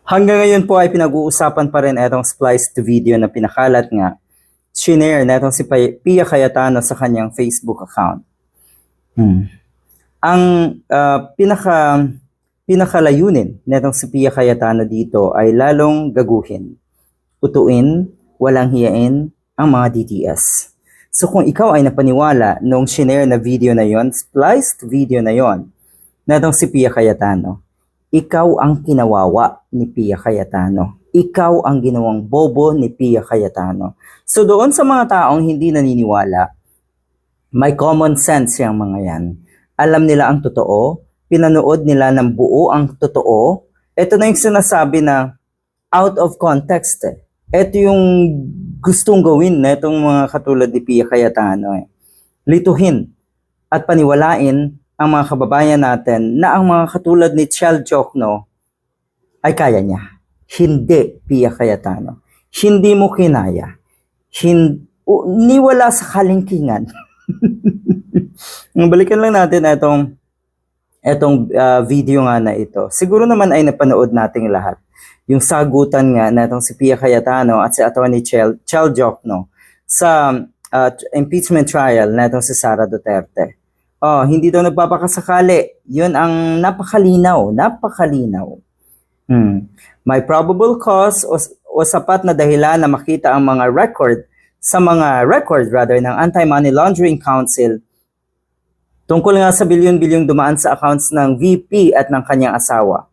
Hanggang ngayon po ay pinag-uusapan pa rin itong spliced video na pinakalat nga, shinare na itong si Pia Cayetano sa kanyang Facebook account. Ang pinakalayunin na itong si Pia Cayetano dito ay lalong gaguhin, utuin, walang hiyain ang mga DDS. So kung ikaw ay napaniwala nung shinare na video na yon, spliced video na yon, na itong si Pia Cayetano, ikaw ang kinawawa ni Pia Cayetano. Ikaw ang ginawang bobo ni Pia Cayetano. So doon sa mga taong hindi naniniwala, may common sense yung mga yan. Alam nila ang totoo, pinanood nila ng buo ang totoo. Ito na yung sinasabi na out of context. Ito yung gustong gawin na itong mga katulad ni Pia Cayetano. Lituhin at paniwalain ang mga kababayan natin na ang mga katulad ni Chel Jokno ay kaya niya. Hindi, Pia Cayetano. Hindi mo kinaya. Niwala sa kalingkingan. Balikan lang natin itong video nga na ito. Siguro naman ay napanood nating lahat. Yung sagutan nga na itong si Pia Cayetano at si Atty. Chel Jokno sa impeachment trial na itong si Sara Duterte. Hindi daw nagpapakasakali. Yun ang napakalinaw. May probable cause o sapat na dahilan na makita ang mga record ng Anti-Money Laundering Council tungkol nga sa bilyon-bilyong dumaan sa accounts ng VP at ng kanyang asawa.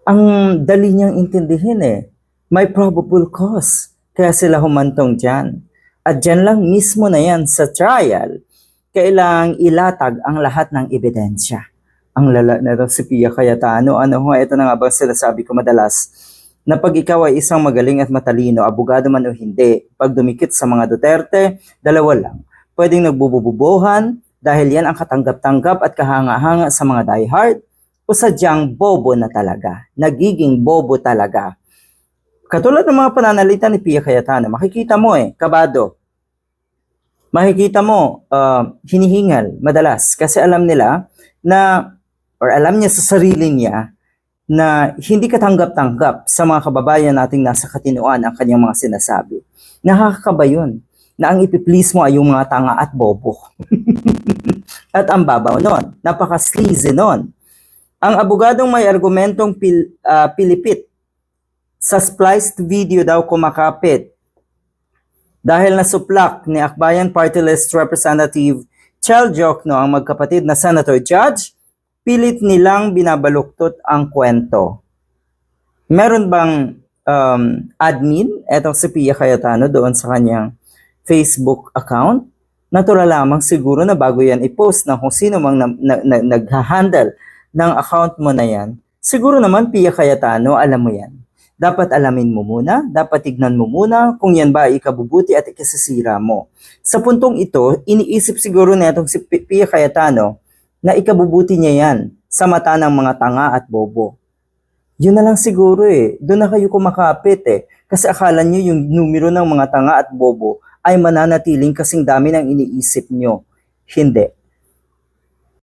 Ang dali niyang intindihin May probable cause. Kaya sila humantong dyan. At dyan lang mismo na yan sa trial, kailangang ilatag ang lahat ng ebidensya. Ang lala na si Pia Cayetano, ito na nga ba sinasabi ko madalas, na pag ikaw ay isang magaling at matalino, abogado man o hindi, pag dumikit sa mga Duterte, dalawa lang. Pwedeng nagbubububuhan dahil yan ang katanggap-tanggap at kahanga-hanga sa mga diehard, o sadyang bobo na talaga, nagiging bobo talaga. Katulad ng mga pananalita ni Pia Cayetano, makikita mo kabado. Makikita mo, hinihingal madalas kasi alam nila na, or alam niya sa sarili niya na hindi katanggap-tanggap sa mga kababayan nating nasa katinuan ang kanyang mga sinasabi. Nakakakaba yun, na ang ipiplease mo ay yung mga tanga at bobo. At ang babaw nun, napaka-sleazy nun. Ang abogadong may argumentong pilipit sa spliced video daw kumakapit dahil nasuplak ni Akbayan Party List Representative Chel Jokno ang magkapatid na Senator Judge, pilit nilang binabaluktot ang kwento. Meron bang admin, etong si Pia Cayetano doon sa kanyang Facebook account? Natural lamang siguro na bago yan i-post na kung sino mang nag-handle ng account mo na yan, siguro naman Pia Cayetano, alam mo yan. Dapat alamin mo muna, dapat tignan mo muna kung yan ba ay ikabubuti at ikasisira mo. Sa puntong ito, iniisip siguro na itong si Pia Cayetano na ikabubuti niya yan sa mata ng mga tanga at bobo. Yun na lang siguro Doon na kayo kumakapit Kasi akala nyo yung numero ng mga tanga at bobo ay mananatiling kasing dami ng iniisip nyo. Hindi.